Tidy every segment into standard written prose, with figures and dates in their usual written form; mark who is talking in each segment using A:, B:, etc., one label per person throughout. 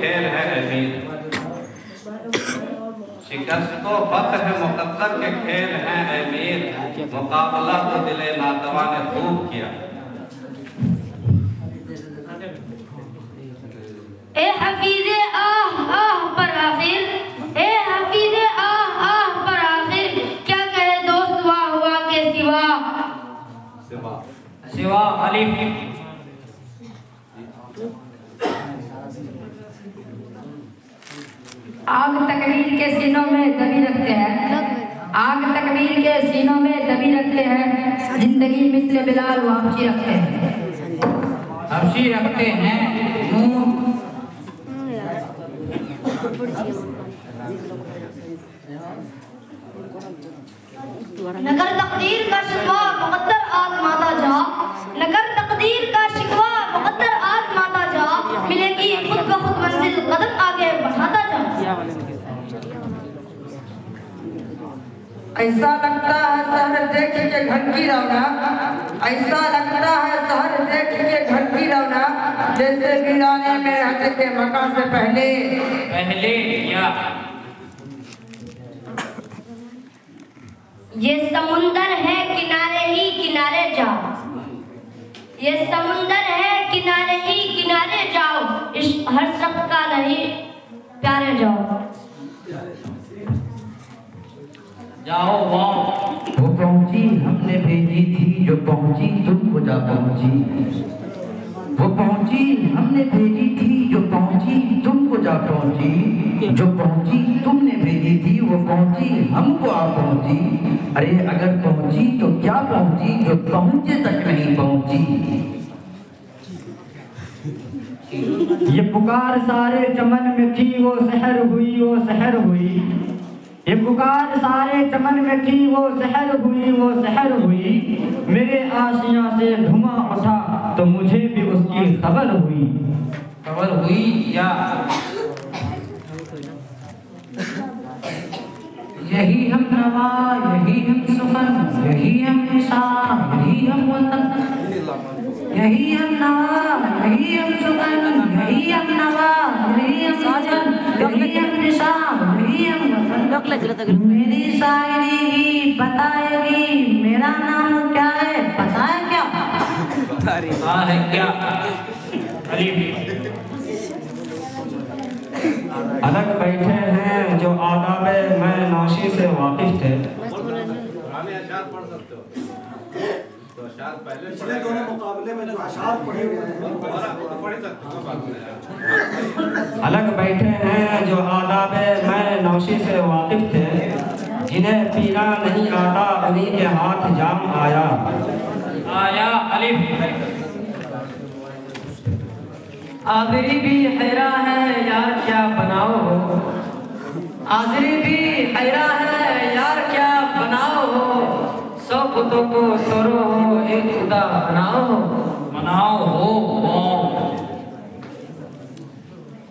A: खेल है अमीर, शिकस्त को फतह मुकद्दर के खेल है अमीर, मुकाबला तो दिले नातवा ने खूब किया।
B: ए हफीज़े आह आह पर आखिर, ए हफीज़े आह आह पर आखिर, क्या कहे दोस्त वाह हुआ के सिवा
C: सिवा अलिफ।
D: आग तकबीर के सीनों में दबी रखते हैं, आग तकबीर के सीनों में दबी रखते हैं, जिंदगी मिस्ल बिलाल वापसी रखते हैं,
C: हफ्सी रखते हैं। नून
B: नगर तकदीर का शिकवा मुकद्दर आजमाता जा, नगर तकदीर का शिकवा मुकद्दर आजमाता जा, मिलेगी खुद ब खुद मंजिल कदम आगे बढ़ाता जा।
E: ऐसा लगता है शहर देख के घर की रौनक, ऐसा लगता है शहर देख के घर की रौनक, जैसे वीराने में रहते थे मकान से पहले
C: या
B: ये समुंदर है किनारे ही किनारे जाओ, ये समुंदर है किनारे ही किनारे जाओ, इश्क हर शख्स का नहीं प्यारे जाओ।
C: जाओ वाओ।
F: वो पहुंची हमने भेजी थी जो पहुंची तुमको जा पहुंची, वो पहुंची हमने भेजी थी जो पहुंची तुमको जा पहुंची, जो पहुंची तुमने भेजी थी वो पहुंची हमको आ पहुंची। अरे अगर पहुंची तो क्या पहुंची जो पहुंचे तक नहीं पहुंची।
G: ये पुकार सारे चमन में थी वो सहर हुई, वो सहर हुई, ये पुकार सारे चमन में थी वो सहर हुई, वो सहर हुई, मेरे आशियां से धुआं उठा तो मुझे भी उसकी खबर हुई।
C: खबर हुई या यही हम नवा, यही हम सुमन, यही हम निशान, यही हम वतन, यही हम नवा, यही हम सुमन, यही हम नवा, यही हम वतन, यही हम निशान, यही हम वतन। मेरी शायरी बताएगी मेरा नाम क्या है, पता है क्या? पता है क्या?
G: अलग बैठे हैं जो आदाब मैं नौशी से वाकिफ थे, अलग बैठे हैं जो आदाब मैं नौशी से वाकिफ थे, जिन्हें पीना नहीं आता उन्हीं के हाथ जाम आया।
C: आया अलिफ।
E: आजरी भी हैरा है यार क्या बनाओ हो, आजरी भी हैरा है यार क्या बनाओ हो, सौ पुतों को तोड़ो हो एक खुदा बनाओ हो,
C: मनाओ हो।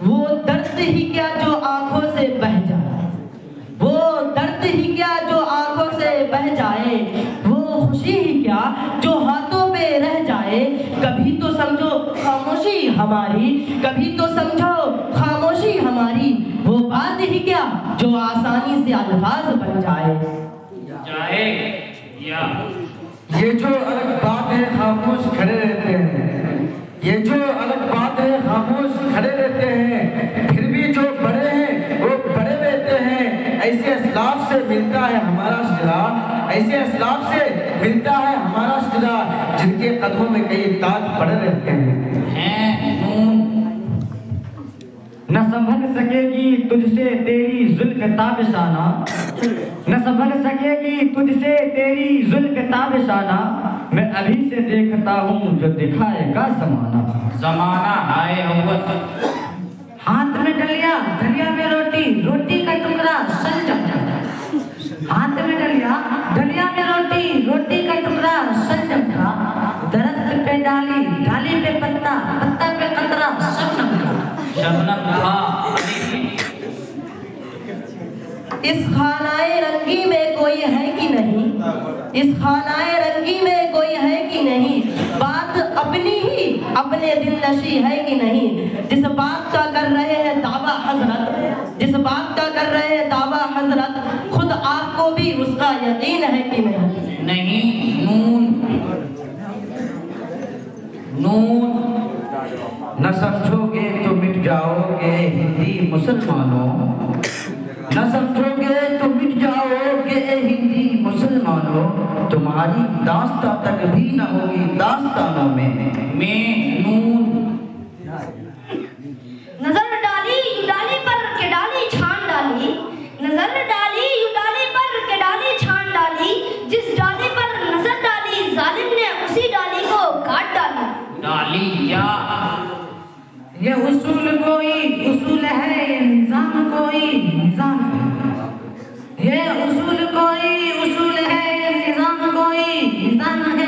E: वो दर्द ही क्या जो आंखों से बह जाए, वो दर्द ही क्या जो आंखों से बह जाए, वो खुशी ही क्या जो हाथों पे रह जाए, कभी तो समझो खामोशी हमारी, कभी तो समझो खामोशी हमारी, वो बात ही क्या जो आसानी से अल्फाज बन जाए।
C: जाए या
F: ये जो अलग बात है खामोश खड़े रहते हैं, ये जो अलग बात है खामोश खड़े रहते हैं, फिर भी जो बड़े हैं वो बड़े रहते हैं। ऐसे असलाफ से मिलता है हमारा सिला, ऐसे असलाफ से मिलता है हमारा सिला, जिनके कदमों में कई ताज पड़े रहते हैं।
G: न संभल सकेगी तुझसे तेरी जुल्फ ताबिशाना, न संभल सकेगी तुझसे तेरी जुल्फ ताबिशाना, मैं अभी से देखता हूँ जो दिखाएगा जमाना।
C: जमाना आए अव्वल।
E: हाथ में डलिया, डलिया में रोटी, रोटी का टुकड़ा सन चमचा, हाथ में डलिया, डलिया में रोटी, रोटी का टुकड़ा सन चमचा, दरख्त पे डाली, डाली पे पत्ता, पत्ता पे कतरा शबनम का,
C: शबनम था।
E: इस खानाए रंगी में कोई है कि नहीं, इस खानाए रंगी में कोई है कि नहीं, बात अपनी ही अपने दिल नशी है कि नहीं, जिस बात का कर रहे हैं कर रहे दावा हजरत, खुद आपको भी उसका यकीन है कि नहीं?
C: नहीं। नून नून। न समझोगे तो मिट जाओगे हिंदी मुसलमानों, न समझोगे तो मिट जाओगे हिंदी मुसलमानों, तुम्हारी दास्तां तक भी न होगी दास्तानों में नून।
B: नजर डाली यू डाली पर के डाली छान डाली, नजर डाली यू डाली पर के डाली छान डाली, जिस डाली पर नजर डाली जालिम ने उसी डाली को काट डाली।
C: डाली या
G: ये उसूल कोई उसूल है, ये निजाम कोई निजाम है, ये उसूल कोई उसूल है, ये निजाम कोई निजाम है,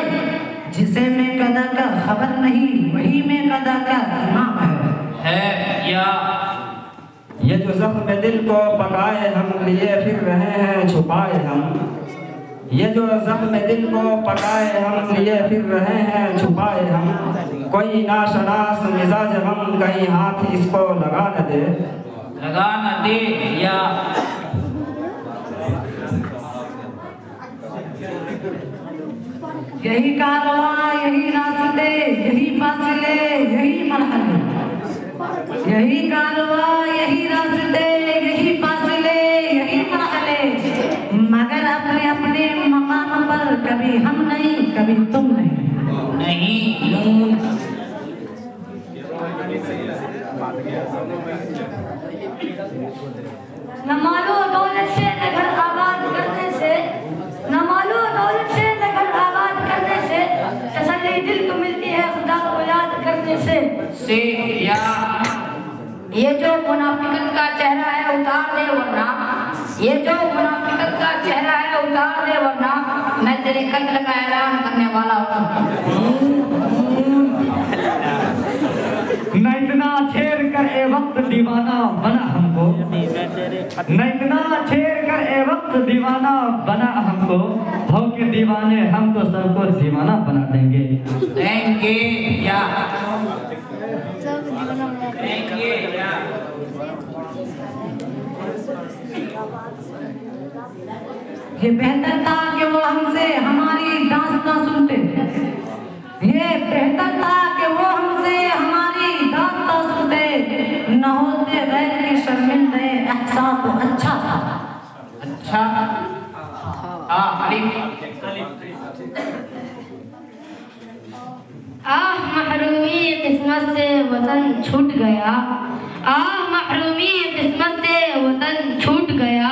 G: जिसे मैं कदा का खबर नहीं वही मैं कदा का इमाम
C: है या।
H: ये जो जख्म दिल को पकाए हम लिए फिर रहे हैं छुपाए हम, ये जो जख्म दिल को पकाए हम लिए फिर रहे हैं छुपाए हम, कोई नाशनास मिजाज हम कहीं हाथ इसको लगा न दे,
C: लगा न दे या।
G: यही कारवां यही रास्ते यही फासले यही मरहले, यही कारवां यही रास्ते यही फासले यही मरहले, मगर अपने अपने मकाम पर कभी हम नहीं कभी तुम नहीं
C: नून।
B: न मालो दौलत से न घर आबाद करने से, न मालो दौलत से न घर आबाद करने से, तसल्ली दिल को मिलती है खुदा को याद करने से
C: या।
D: ये जो मुनाफिकत का चेहरा है उतार दे वरना, ये जो मुनाफिकत का चेहरा है उतार दे वरना, मैं तेरे कत्ल का ऐलान करने वाला हूँ।
G: न इतना छेड़ कर ए वक्त दीवाना बना हमको, न इतना छेड़ कर ए वक्त दीवाना बना हमको, हो के दीवाने हम तो सबको दीवाना बना देंगे
C: या।
G: ये बेहतर था कि वो हमसे हमारी दास्तां सुनते, ये बेहतर था कि वो हमसे हमारी दास्तां सुनते, न होते गैर के शर्मिंदे एहसास तो अच्छा था।
C: अच्छा
B: आह महरूमी किस्मत से वतन छूट गया, आह महरूमी किस्मत से वतन छूट गया,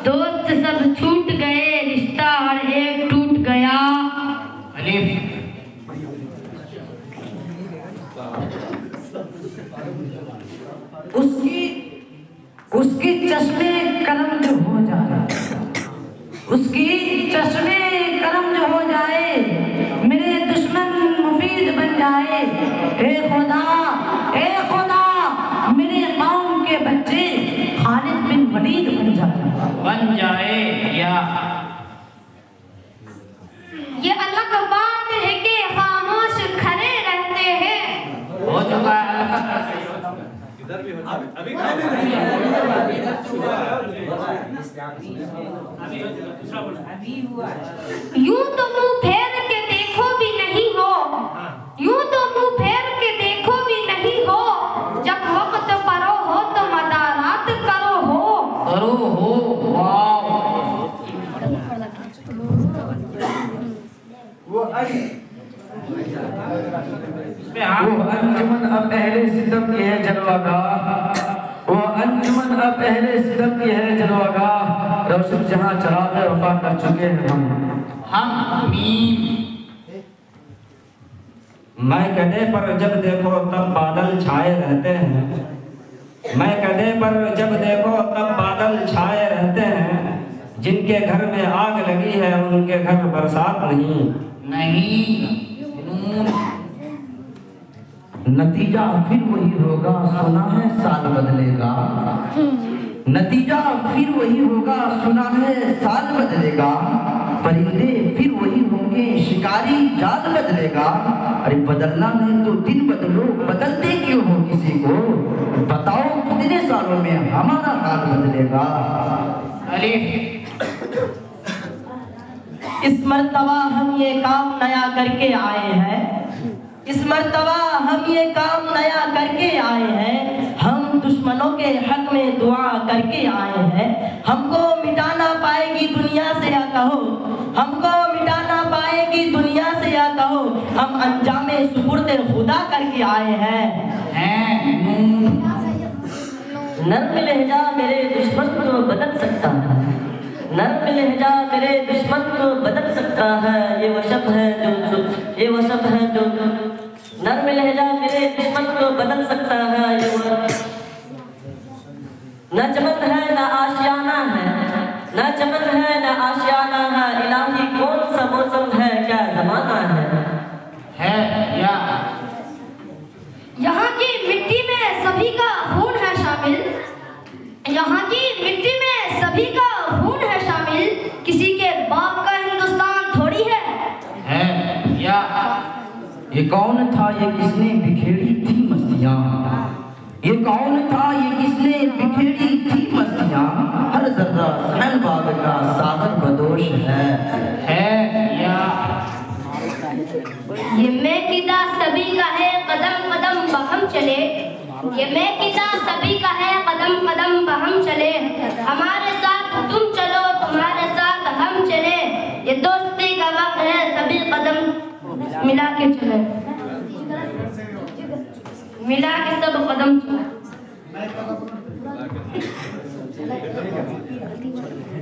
B: दोस्त सब छूट गए रिश्ता हर एक टूट गया।
G: उसकी चश्मे करम जो हो जाए, उसकी चश्मे करम जो हो जाए, मेरे दुश्मन मुफीद बन जाए, ए खुदा मेरे कौम के बच्चे खालिद बिन वलीद बन जाए
C: या।
B: ये अलग बात है कि खामोश खड़े रहते हैं,
C: हो चुका है।
B: यूं तो मुंह फेर के देखो भी नहीं हो, यूं तो मुंह फेर के देखो भी नहीं हो, जब वक्त परो हो तो मदारात करो हो।
F: वो अंजुमन अब अहले सितम की है जलवागाह, वो अंजुमन अब अहले सितम की है जलवागाह, रोशन जहां चराग़ वफा कर चुके हैं हम।
H: मैं गधे पर जब देखो तब बादल छाए रहते हैं, मैं गधे पर जब देखो तब बादल छाए रहते हैं, जिनके घर में आग लगी है उनके घर बरसात नहीं।
F: नतीजा फिर वही होगा, सुना है साल बदलेगा, नतीजा फिर वही होगा, सुना है साल बदलेगा, परिंदे फिर वही होंगे, शिकारी जाल बदलेगा, अरे बदलना नहीं तो दिन बदलो, बदलते क्यों हो किसी को, बताओ कितने सालों में हमारा हाल बदलेगा।
E: इस मर्तबा हम ये काम नया करके आए हैं, इस मर्तबा हम ये काम नया करके आए हैं। हम दुश्मनों के हक में दुआ करके आए हैं। हमको मिटाना पाएगी दुनिया से या कहो, हमको मिटाना पाएगी दुनिया से या कहो, हम अंजामे सुपुर्दे खुदा करके आए हैं। नर्म लहजा मेरे दुश्मन को बदल सकता है, नर्म लहजा मेरे दुश्मन को बदल सकता है। ये वो शब्द है जो ये वो शब्द है जो नर्म लहजा मेरे दुश्मन को बदल सकता है। ये वो न चमन है न आशियाना है, न चमन है न आशियाना है। इलाही कौन सा मौसम है, क्या जमाना है या
B: यहाँ की मिट्टी में सभी का खून है शामिल, यहाँ की मिट्टी में सभी का खून है शामिल। किसी के बाप का हिंदुस्तान थोड़ी है
F: या ये कौन था, ये किसने बिखेरी थी मस्तियाँ, ये कौन था, ये किसने बिखेरी थी मस्तियाँ। हर जर्रा सहनबाग का सागर बदोश है या
B: ये मैं किदा सभी का है, कदम कदम बहम चले। ये मैं किदा सभी का है, कदम कदम बहम चले। हमारे साथ तुम चलो, तुम्हारे साथ हम चले। ये दोस्ती का वक्त है, सभी कदम मिला के चले, मिला के सब कदम चले।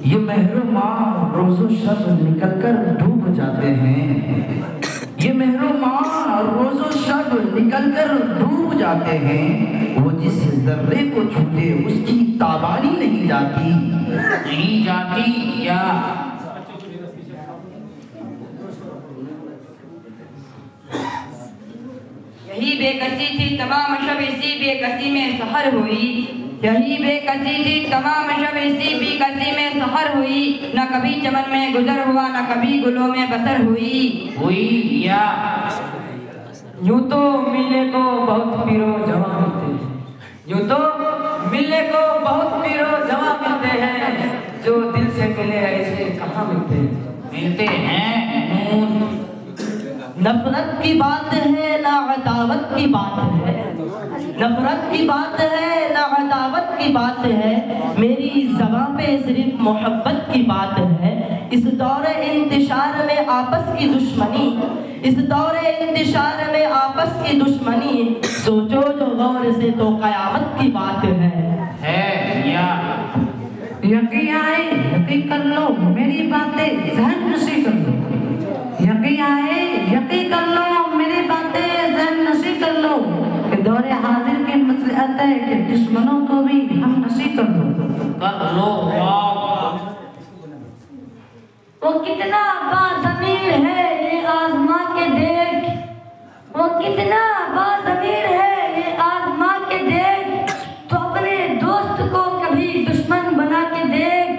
F: ये महरुमा रोजो शब निकल कर डूब जाते हैं, ये महरुमा रोजो शब निकल कर डूब जाते हैं। वो जिस जर्रे को छूटे उसकी ताबानी नहीं जाती या
D: यही बेकसी थी तमाम शब इसी बेकसी में सहर हुई, यही बेकसी थी तमाम शब इसी बेकसी में सहर हुई। न कभी चमन में गुजर हुआ, न कभी गुलों में बसर हुई
G: या यूं तो मिलने को बहुत पीरो जवा मिलते हैं, यूं तो मिलने को बहुत पीरो जवा मिलते हैं। जो दिल से मिले ऐसे कहाँ मिलते हैं।
E: नफरत की बात है ना अदावत की बात है, नफरत की बात है ना अदावत की बात है। मेरी ज़बान पे सिर्फ मोहब्बत की बात है। इस दौरे इंतशार में आपस की दुश्मनी, इस दौरे इंतशार में आपस की दुश्मनी। सोचो जो गौर से तो कयामत की बात है
C: या यकी आए यकी कर लो मेरी बातें जहन नशी कर लो, यकी आए यकी कर लो मेरी बातें जहन नशी कर लो। कि दौरे हाजिर के मसलहत है कि दुश्मनों को भी हम नशी कर लो।
B: वो कितना बाज़मीर है ये आज़मा के देख, वो कितना बाज़मीर है ये आज़मा के देख। तो अपने दोस्त को कभी दुश्मन बना के देख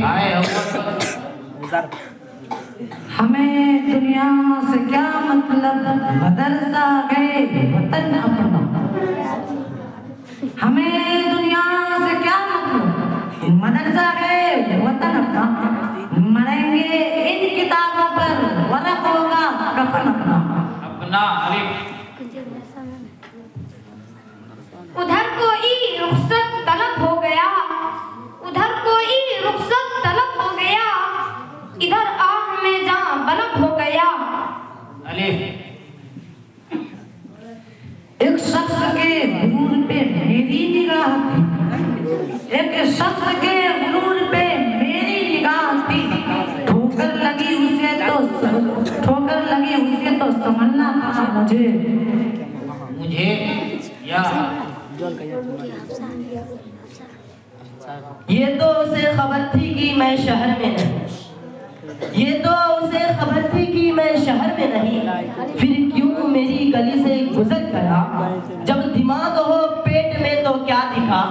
G: आए
C: हमें दुनिया से क्या मतलब, मदरसा गए वतन अपना। हमें दुनिया से क्या मतलब, मदरसा गए वतन अपना। मरेंगे इन किताबों पर, वरक़ होगा कफन अपना।
B: उधर कोई रुखसत तलब हो गया, उधर कोई रुखसत तलब हो गया। इधर आह में जान बलब हो गया।
C: एक शख्स के गुरूर पे मेरी निगाह थी, एक शख्स के गुरूर पे मेरी निगाह थी। ठोकर लगी उसे तो समझना था मुझे
G: या
E: ये तो उसे खबर थी कि मैं शहर में नहीं, ये तो उसे खबर थी कि मैं शहर में नहीं। फिर क्यों मेरी गली से गुजर गया। जब दिमाग हो पेट में तो क्या दिखा,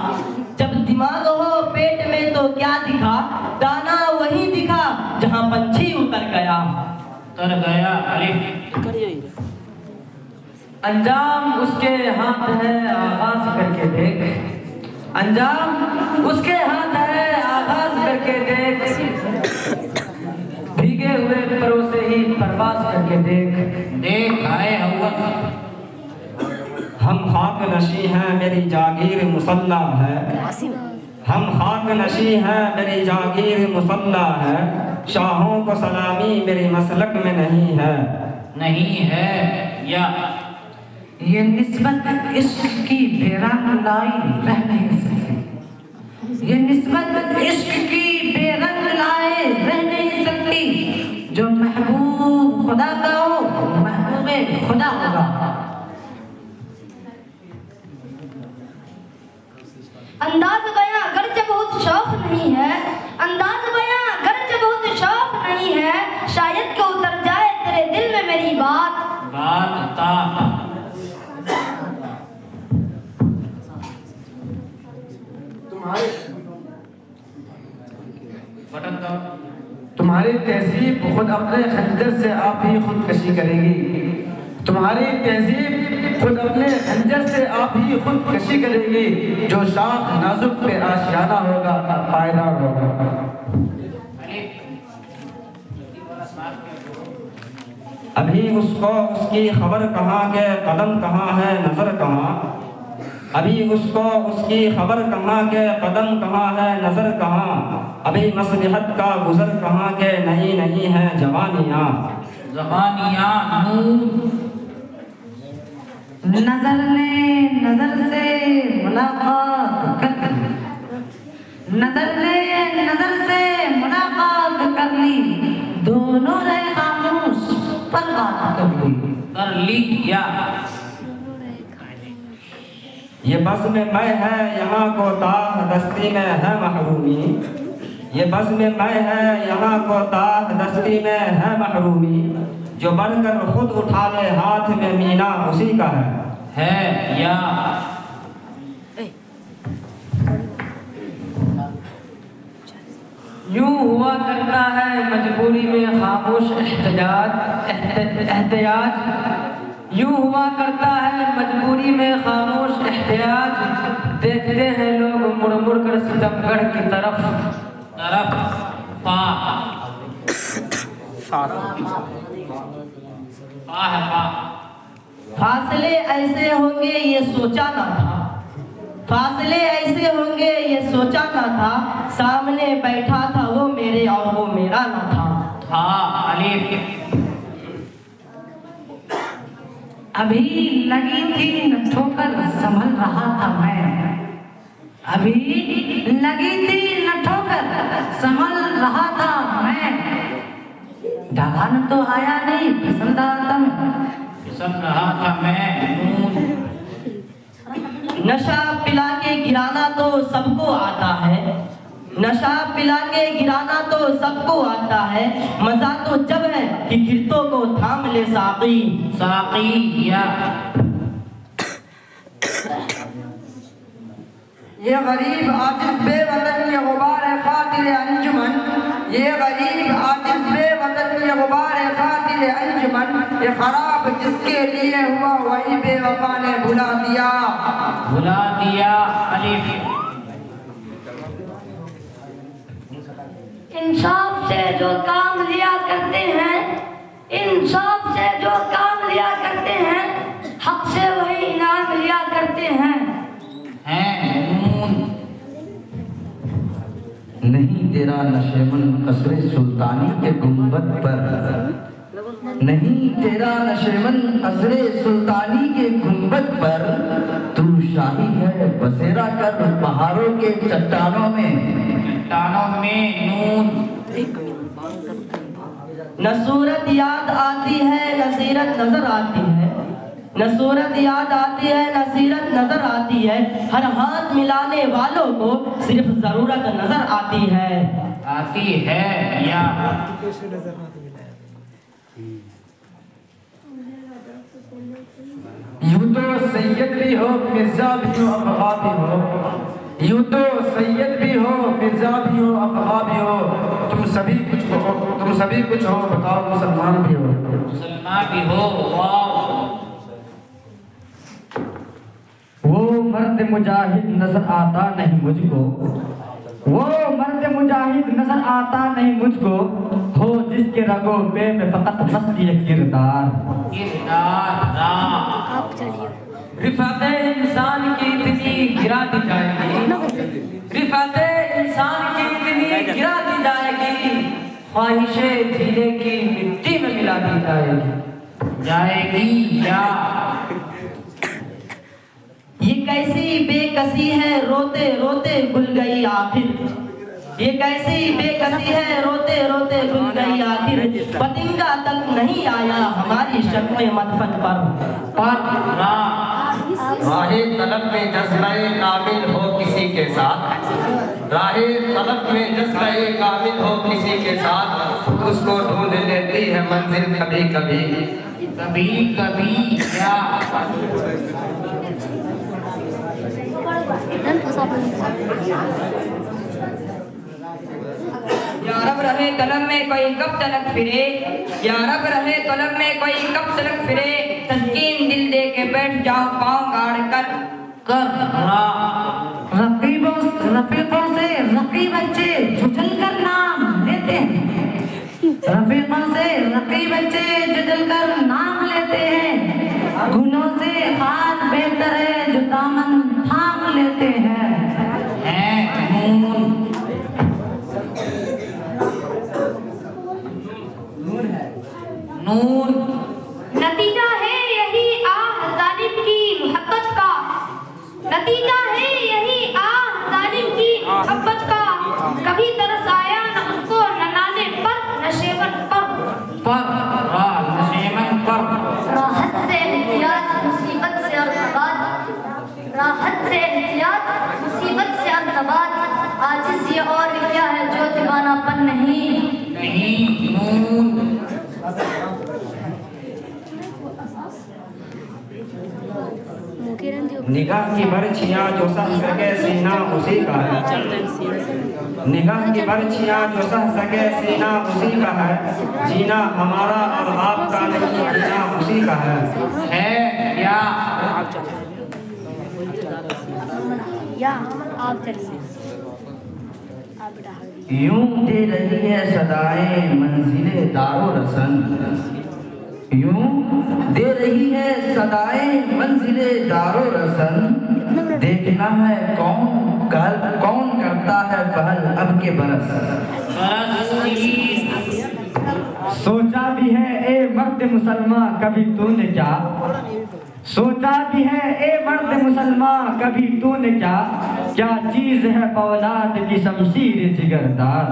E: जब दिमाग हो पेट में तो क्या दिखा। दाना वही दिखा जहाँ पंछी उतर गया। अंजाम उसके हाथ है आगाज करके देख, अंजाम उसके हाथ है आगाज करके देख, भीगे हुए परों से ही परवाज करके देख आए हुआ।
H: हम खाक नशी हैं मेरी जागीर मुसल्ला है, हम खाक नशी हैं मेरी जागीर मुसल्ला है, शाहों को सलामी मेरी मसलक में नहीं है।
C: नहीं है या
G: ये निस्बत इश्क की बेरंग लाई रह नहीं सकती, ये निस्बत इश्क की बेरंग लाए रह नहीं सकती, जो महबूब खुदा का हो महबूबे खुदा होगा।
B: अंदाज बयां गर्ज बहुत शौक नहीं है, अंदाज बयां गर्ज बहुत शौक नहीं है, शायद कि उतर जाए तेरे दिल में मेरी बात
C: ता
F: तुम्हारी तहजीब खुद अपने खंजर से आप ही खुदकशी करेगी, तुम्हारी तहजीब खुद अपने खंजर से आप ही खुदकशी करेगी, जो शाख नाजुक पे आशियाना होगा पायदार होगा।
H: अभी उसको उसकी खबर कहाँ के कदम कहाँ है नजर कहाँ, अभी उसको उसकी खबर कहाँ के कदम कहाँ है नजर कहाँ, अभी मसलहत का गुजर कहाँ के नहीं नहीं है जवानियाँ
C: जवानियाँ
G: नजर ने नजर से मुलाकात कर, नजर ने नजर से मुलाकात कर ली, दोनों रहे खामोश पर बात कर ली
C: या
H: ये बस में मैं है यहाँ को ताह दस्ती में है महरूमी, ये बस में मैं है यहाँ को ताह दस्ती में है महरूमी, जो बढ़कर खुद उठा ले हाथ में मीना उसी का है
C: या
E: यूं हुआ करता है मजबूरी में खामोश एहतियाज, यूं हुआ करता है मजबूरी में खामोश एहतियाज, देखते हैं लोग मुड़ मुड़ कर सितमगढ़ की तरफ फासले ऐसे होंगे ये सोचा ना था, फासले ऐसे होंगे ये सोचा ना था, सामने बैठा था वो मेरे और वो मेरा ना था।
G: अभी लगी थी न ठोकर संभल रहा था मैं, अभी लगी थी न ठोकर संभल रहा था मैं, ढलान तो आया नहीं फिसल रहा था मैं।
E: नशा पिला के गिराना तो सबको आता है, नशा पिला के गिराना तो सबको आता है, मजा तो जब है कि गिरतों को थाम ले साकी
C: या
F: ये गरीब आजिज़ बेवतन ये गुबार खातिर अंजुमन, ये गरीब आजिज़ बेवतन ये गुबार खातिर अंजुमन, ये खराब जिसके लिए हुआ वही बेवफा ने भुला दिया
B: इंसाफ से जो काम लिया करते हैं, इंसाफ से जो काम लिया करते हैं, हक से वही इनाम लिया करते हैं।
F: नहीं तेरा नशेमन कसरे सुल्तानी के गुंबद पर, नहीं तेरा नशेमन कसरे सुल्तानी के गुंबद पर, तू शाही है बसेरा कर पहाड़ों के चट्टानों में
C: नून।
E: न सूरत याद आती है न सीरत नजर आती है, न सूरत याद आती है न सीरत नजर आती है, हर हाथ मिलाने वालों को सिर्फ जरूरत नजर आती है
C: या
F: यूं तो सैयद भी हो मिर्जा भी हो अफगा भी हो, यूं तो सैयद भी हो मिर्जा भी हो अफगा भी हो, तुम सभी कुछ हो बताओ मुसलमान भी हो।
C: वाह
G: मर्द मुजाहिद नजर आता नहीं मुझको, वो मर्द मुजाहिद नजर आता नहीं मुझको, हो जिसके रगों पे में फकत मस्ती किरदार।
E: रिफाते इंसान की इतनी गिरा दी जाएगी, रिफाते इंसान की इतनी गिरा दी जाएगी, ख्वाहिशे जीने की मिट्टी में मिला दी जाएगी या ये कैसी बेकसी है रोते रोते गुल गई आखिर, ये कैसी बेकसी है रोते रोते गुल गई आखिर, पतिंगा तक नहीं आया हमारी शक्ल मदफन पर
F: राहे तलब में जज्बाए कामिल हो किसी के साथ, राहे तलब में जज्बाए कामिल हो किसी के साथ, उसको ढूंढ लेती है मंजिल कभी कभी
D: कभी कभी क्या
E: या रब रहे तलब में कोई कब तलक फिरे, या रब रहे तलब में कोई कब तलक फिरे, तस्कीन दिल दे के बैठ जाओ पाँव गाड़ कर
C: रफीकों से रफी बच्चे झुझल कर नाम लेते हैं, रफीकों से रफी बच्चे झुझल कर नाम लेते हैं, गुनों से हाथ बेहतर है जो दामन थाम लेते हैं।
D: नून
B: नतीजा है यही आह जालिम की मोहब्बत का, नतीजा है यही आह जालिम की मोहब्बत का, कभी तरस आया न उसको न नाले पर न शेवन पर
D: नशेमन पर
B: राहत से एहतियात मुसीबत से अर्तबाद, राहत से एहतियात मुसीबत से अर्तबाद, आजिज़ ये और क्या है जो दीवानापन नहीं
D: नून
H: निगाह की बरछियाँ जो सह सके सीना उसी का है, निगाह की बरछियाँ जो सह सके सीना उसी का है, जीना हमारा और आपका नहीं जीना उसी का है
D: या
B: आप चलिए
F: यूं दे रही है सदाएं मंजिले दारो रसन, यूं दे रही है सदाएं मंजिले दारो रसन, देखना है कौन करता है पहल अब के बरस।
G: सोचा भी है ए मर्द मुसलमान कभी तूने क्या, सोचा भी है ए मर्द मुसलमान कभी तूने क्या, क्या चीज है फौलाद की शमशीर जिगरदार।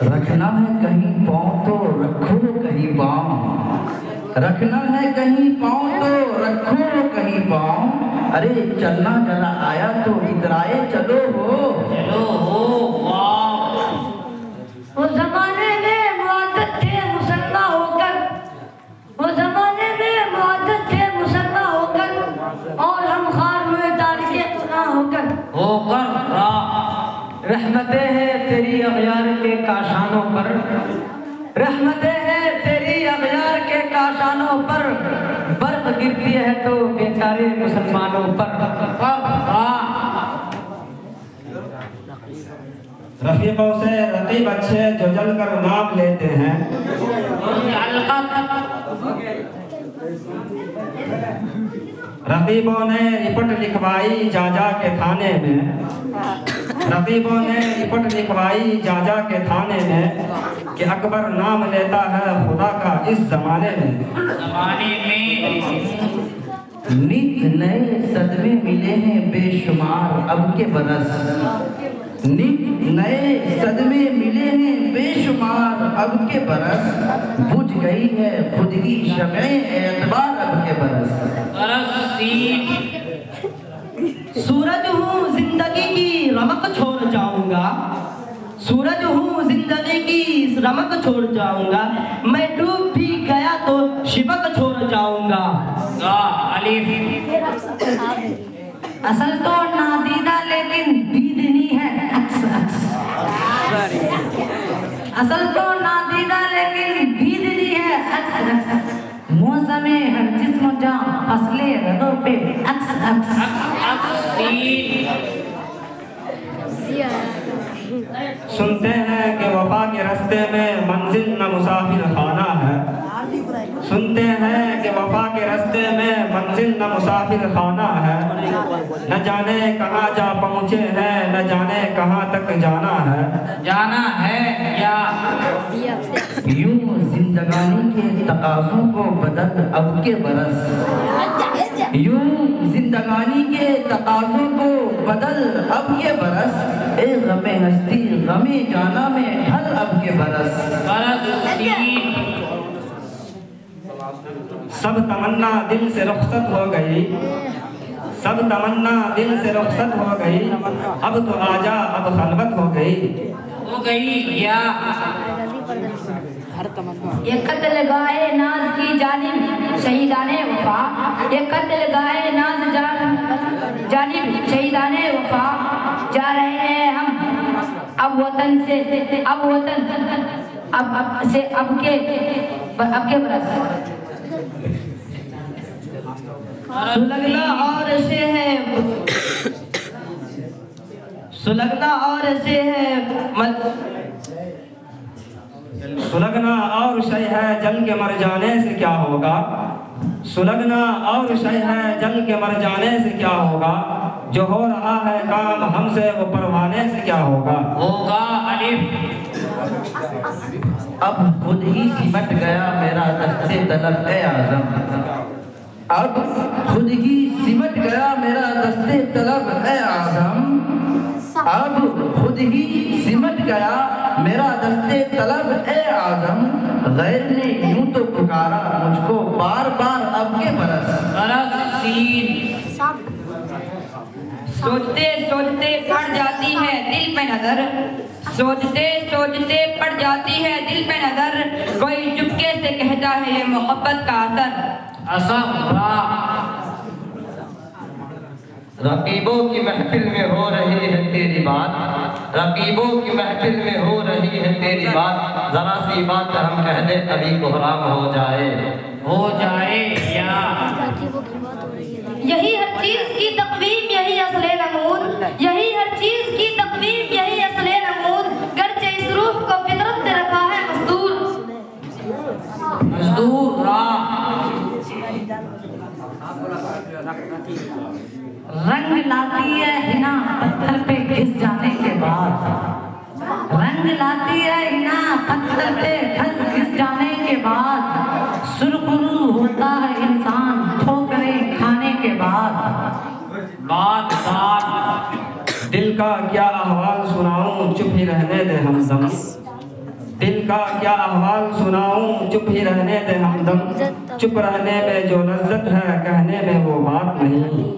F: रखना है कहीं पाँव तो रखो कहीं पाँव, रखना है कहीं पाँव तो रखो कहीं पाँव, अरे चलना जरा आया तो इतराए चलो हो
B: उस जमाने में मुआद्दत थे मुसलमान होकर, उस जमाने में मुआद्दत थे मुसलमान होकर, और हम खार हुए तारीखे खुदा होकर
E: रहमतें हैं तेरी अगयार के काशानों पर, रहमतें हैं तेरी अगयार के काशानों पर, बर्फ गिरती है तो बेचारे मुसलमानों पर।
H: रफीकों से रकीब अच्छे जो जल कर नाप लेते हैं, रकीबों ने रिपोर्ट लिखवाई जा के थाने में, रकीबों ने रिपोर्ट लिखवाई जा के थाने में, कि अकबर नाम लेता है खुदा का इस जमाने में।
F: नित नए सदमे मिले हैं बेशुमार अब के बरस, नित नए सदमे मिले हैं बेशुमार अब के बरस, बुझ गई है खुद की शमए एतबार अब के बरस।
E: सूरज हूँ जिंदगी की रमक छोड़ जाऊंगा, सूरज हूँ जिंदगी की रमक छोड़ जाऊंगा, मैं डूब भी गया तो शिबक छोड़ जाऊंगा।
C: असल तो नादीदा लेकिन दीदनी है अक्स अक्स, असल तो नादीदा लेकिन दीदनी है अक्स अक्स, मौसम में हर जिस्म जां फसले रगों पे अक्स अक्स
H: सुनते हैं कि वफा के रास्ते में मंजिल न मुसाफिर खाना है। सुनते हैं कि वफा के रास्ते में मंजिल न मुसाफिर खाना है। न जाने कहाँ जा पहुँचे हैं, न जाने कहाँ तक जाना है।
G: जाना है या
F: यूं जिंदगानी के तकाज़ों को बदल अब के बरस, यूं जिंदगानी के तकाज़ों को बदल अब के बरस, ए गमे हस्ती गमे जाना में ढल अब के बरस।
H: सब तमन्ना दिल से रुखसत हो गई, सब तमन्ना दिल से रुखसत हो गई। अब तो आजा अब खलवत हो गई
G: या
D: ये कत्ल गाए नाज की जानिब शहीदाने वफा, ये कत्ल गाए नाज जानिब शहीदाने वफा। जा रहे हैं हम अब वतन से, अब वतन अब से अब के बरस।
E: सुलगना और से है, सुलगना और से है
H: सुलगना और शय है जल के मर जाने से क्या होगा। सुलगना और शय है जल के मर जाने से क्या होगा। जो हो रहा है काम हमसे वो परवाने से क्या होगा।
G: अलिफ
F: अब खुद ही सिमट गया मेरा दस्ते तलब ए आज़म, अब खुद ही सिमट गया मेरा दस्ते तलब ए आज़म, अब खुद ही सिमट गया मेरा दस्ते तलब ए आज़म। गैर ने यूं तो पुकारा मुझको बार बार अब के बरस।
D: सोचते सोचते पड़ जाती है दिल पे नजर, सोचते सोचते पड़ जाती है दिल पे नजर। कोई चुपके से कहता है ये मोहब्बत का असर।
F: रकीबों की महफिल में हो रही है तेरी बात, रकीबों की महफिल में हो रही है तेरी बात। जरा सी बात हम कह दे अभी कोहराम हो जाए
G: या
B: यही हर चीज की तकवीम यही असले नमूद, यही हर चीज की तकवीम यही असले नमूद। गर्चे इस रूह को फितरत ने रखा है मजदूर
C: रंग लाती है हिना पत्थर पे घिस जाने के बाद, रंग लाती है हिना पत्थर पे घिस जाने के बाद। सुरखरू होता है इंसान ठोकरें खाने के बाद।
H: दिल का क्या अहवाल सुनाऊं चुप ही रहने दे हमदम, दिल का क्या अहवाल सुनाऊं चुप ही रहने दे हमदम। चुप रहने में जो लज्जत है कहने में वो बात नहीं।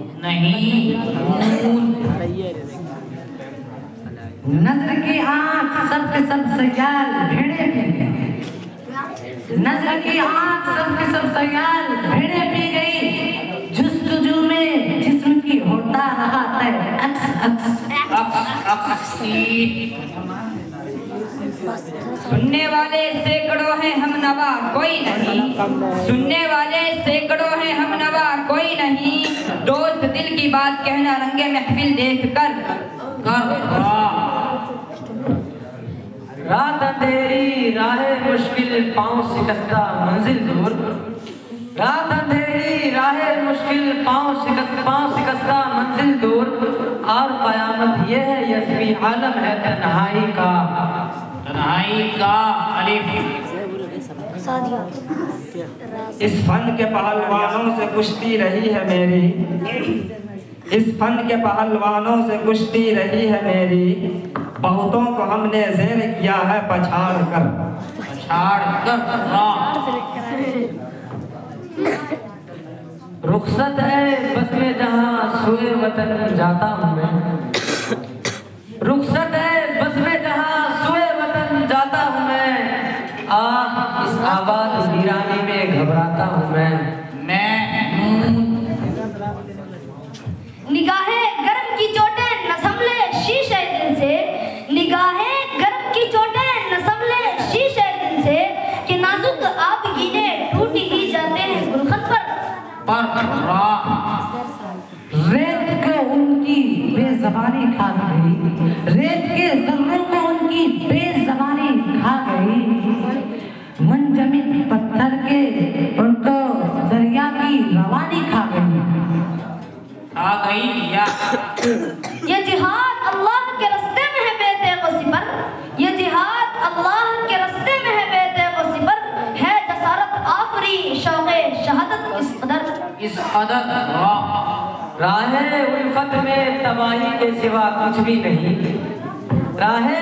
C: नजर की आँख सब के सब सयाल भेड़े पी गई, नजर की आँख सब के सब सयाल भेड़े पी गई। जुस्तजू में जिस्म की होता रहा तय अक्स अक्स।
D: सुनने वाले सैकड़ों हैं हम नवा कोई नहीं, सुनने वाले सैकड़ों हैं हम नवा कोई नहीं। दोस्त दिल की बात कहना रंगे महफिल देख कर।
E: रात अंधेरी राहे मुश्किल पाँव शिकस्ता मंजिल दूर, रात अंधेरी राहे मुश्किल पाँव शिकस्ता मंजिल दूर। और कयामत ये है यस्वी आलम है तन्हाई का
G: अलिफ
H: इस फन के पहलवानों से कुश्ती रही है मेरी, इस फन के पहलवानों से कुश्ती रही है मेरी। बहुतों को हमने ज़ेर किया है पछाड़ कर।
E: रुखसत है बस में जहाँ सोए वतन जाता हूँ मैं, रुखसत है बस में जहाँ सोए वतन जाता हूँ मैं। इस आबाद वीरानी में घबराता हूँ मैं।
B: निगाहें गरम की चोटें न संभले शीशे दिल से, निगाहें गरम की चोटें न संभले शीशे दिल से। कि नाजुक आप गिने टूट ही जाते हैं गुलखन
C: बेजबानी खा गई, रेत के जर्रों को उनकी बेजबानी खा गई, मुंजमिद पत्थर के उनको दरिया की रवानी खा गई।
D: आ गई या
B: ये जिहाद अल्लाह के रास्ते में है बेतेग सिपर, ये जिहाद अल्लाह के रास्ते में है बेतेग सिपर, है जसारत आफरी शौक़े शहादत इस कदर
E: राहे उल्फत में तबाही के सिवा कुछ भी नहीं, राहे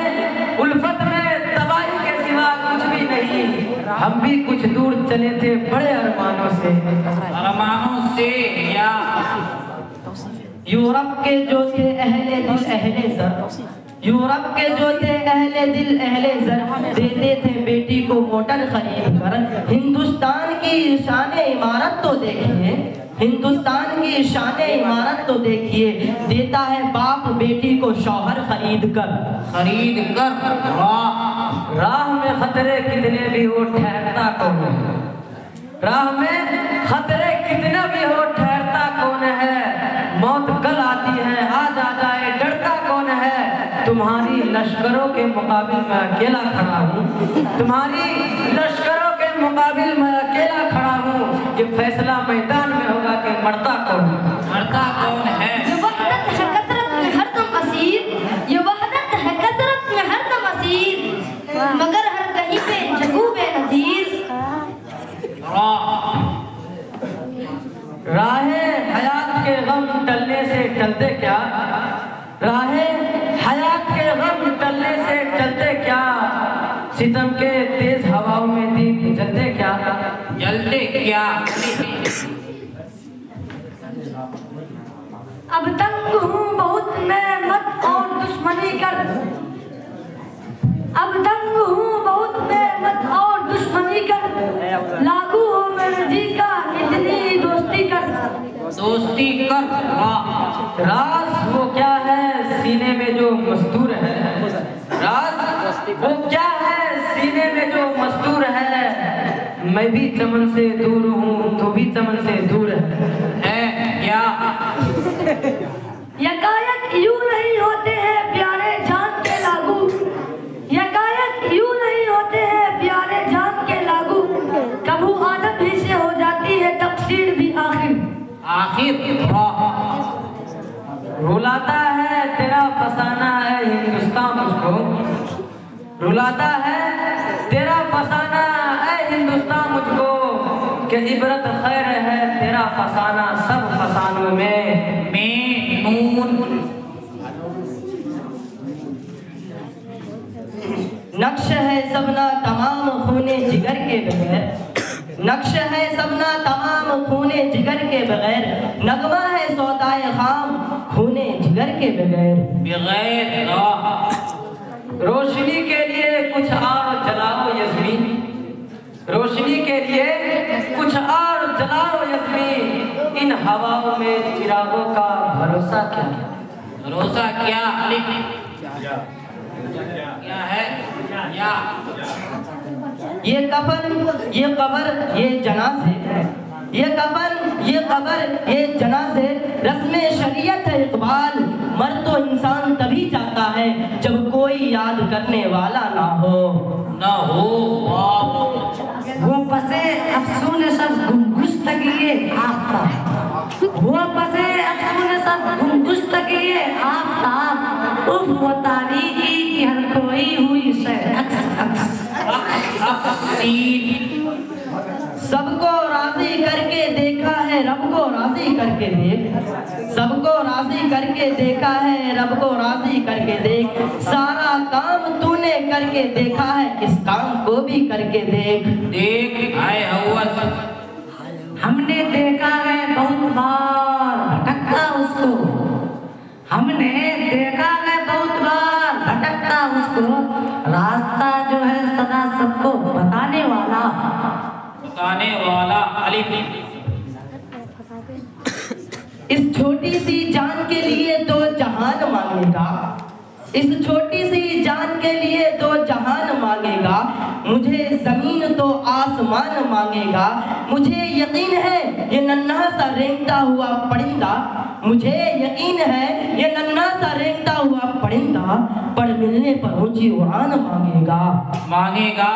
E: उल्फत में तबाही के सिवा कुछ भी नहीं। हम भी कुछ दूर चले थे बड़े अरमानों से
D: या
E: यूरोप के जो थे अहले दिल अहले ज़र, यूरोप के जो थे अहले दिल अहले ज़र, देते थे बेटी को मोटर खरीद कर। हिंदुस्तान की शान इमारत तो देखिए, हिंदुस्तान की शान इमारत तो देखिए, देता है बाप बेटी को शौहर खरीद कर। राह में खतरे कितने भी हो ठहरता कौन है, राह में खतरे कितने भी हो ठहरता कौन है। मौत कल आती है आज आ जाए डरता कौन है। तुम्हारी लश्करों के मुकाबिल में अकेला खड़ा हूँ, तुम्हारी लश्करों के मुकाबिल में अकेला खड़ा हूँ। ये फैसला मैदान में होगा कि मरता कौन है।
B: ये वहदत है कसरत में हरदम असीर, ये वहदत है कसरत में हरदम असीर, मगर हर कहीं पे जगू बेनज़ीर।
E: राहे हयात के गम टलने से टलते क्या, राहे हयात के गम टलने से टलते क्या। सितम के तेज हवाओं में दीप जलते क्या,
C: अब तंग हूँ बहुत मैं मत और दुश्मनी कर, अब तंग हूँ बहुत मैं मत और दुश्मनी कर, लागू हो मेरे जी का इतनी दोस्ती कर।
E: राज वो क्या है सीने में जो मस्तूर है, राज वो क्या है सीने में जो मस्तूर है। मैं भी चमन से दूर हूँ तो भी चमन से दूर है क्या।
C: यकायक यूं नहीं होते हैं प्यारे जान के लागू, यकायक यूं नहीं होते हैं प्यारे जान के लागू, कभू आदत ही से हो जाती है तकसीर भी आखिर।
E: रुलाता है तेरा फसाना है हिंदुस्तान मुझको, रुलाता है तेरा फसाना है हिंदुस्तान मुझको, कि इबरत खैर है तेरा फसाना सब फसानों में नून। नक्श है सबना तमाम खूने जिगर के बगैर, नक्श है सबना तमाम खूने जिगर के बगैर, नगमा है सौदाए खाम खूने जिगर के बगैर। रोशनी के लिए कुछ और जलाओ यस्मीन, रोशनी के लिए कुछ और जलाओ यस्मीन। इन हवाओं में चिरागों का भरोसा क्या, क्या है या ये कफन ये कबर ये जनाज़े, ये कफन ये कबर ये जनाज़े, रस्म शरीयत है इकबाल। मर तो इंसान तभी जाता है जब कोई याद करने वाला ना हो।
C: वो पसे अफसून सब गुमगुश्तगी आफ्ताब, वो पसे अफसून सब गुमगुश्तगी आफ्ताब, उफ वो तारीकी की हर कोई हुई से
E: सबको राजी करके देखा है रब को राजी करके देख, सबको राजी करके देखा है रब को राजी करके देख। सारा काम तूने करके देखा है इस काम को भी करके देख।
D: आए हवस
C: हमने देखा है बहुत बार भटकता उसको, हमने देखा है बहुत बार भटकता उसको, रास्ता जो है सदा सबको बताने वाला इस छोटी सी जान के लिए तो जहान मांगेगा,
E: इस छोटी सी जान के लिए दो जहान मांगेगा, मुझे जमीन तो आसमान मांगेगा। मुझे यकीन है ये नन्हा सा रेंगता हुआ परिंदा, मुझे यकीन है ये नन्हा सा रेंगता हुआ परिंदा, पर मिलने पर ऊंची उड़ान मांगेगा।
C: मांगेगा।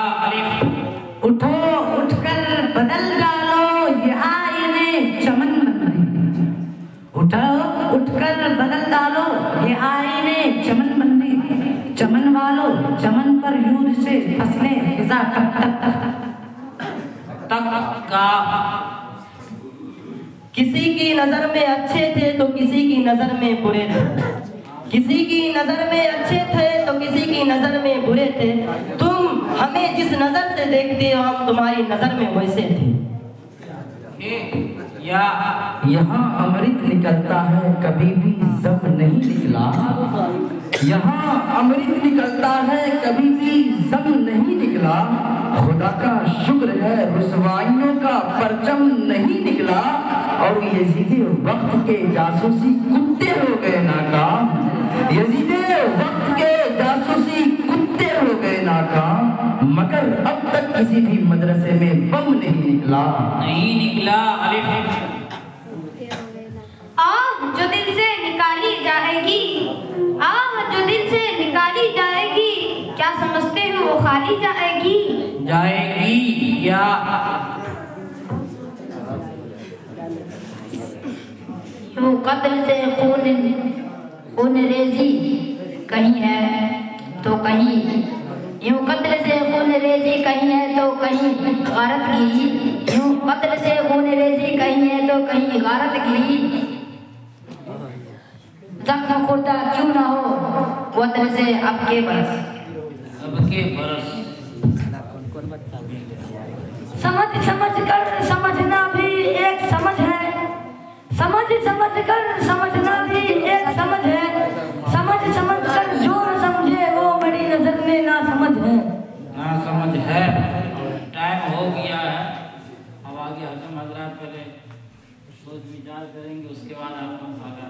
C: उठो उठकर बदल डालो ये आईने चमन बंदी, उठो उठकर बदल डालो ये आईने चमन बंदी। चमन वालों चमन पर यूं से फसले फिजा टक टक टक का।
E: किसी की नजर में अच्छे थे तो किसी की नजर में बुरे थे, किसी की नजर में अच्छे थे तो किसी की नजर में बुरे थे। तुम हमें जिस नजर से देखते हो हम तुम्हारी नजर में वैसे थे।
F: यहाँ अमृत निकलता है कभी भी जम नहीं निकला, यहाँ अमृत निकलता है कभी भी जम नहीं निकला। खुदा का शुक्र है रुसवाइयों का परचम नहीं निकला, और यजीदे वक्त के जासूसी कुत्ते हो गए नाकाम, यजीदे वक्त के जासूसी कुत्ते हो गए नाकाम। मगर अब तक किसी भी मदरसे में बम नहीं निकला।
B: आह जो दिल से निकाली जाएगी, आह जो दिल से निकाली जाएगी, क्या समझते हो वो खाली जाएगी?
C: जाएगी या
D: यूं कत्ल से खून रेजी कहीं है तो कहीं, यूं कत्ल से खून रेजी कहीं है तो कहीं गारत गिरी, यूं कत्ल से खून रेजी कहीं है तो कहीं गारत गिरी। जख्म खुर्दा क्यों ना हो वतन से अब के बरस, समझ समझ कर समझना भी एक समझ है, समझ समझ कर समझना भी एक समझ है। समझ समझ कर जो न समझे वो बड़ी नजर में ना समझ है।
C: ना समझ है। टाइम हो गया है, अब आगे हजम हजरात पहले सोच विचार करेंगे, उसके बाद आपको आगे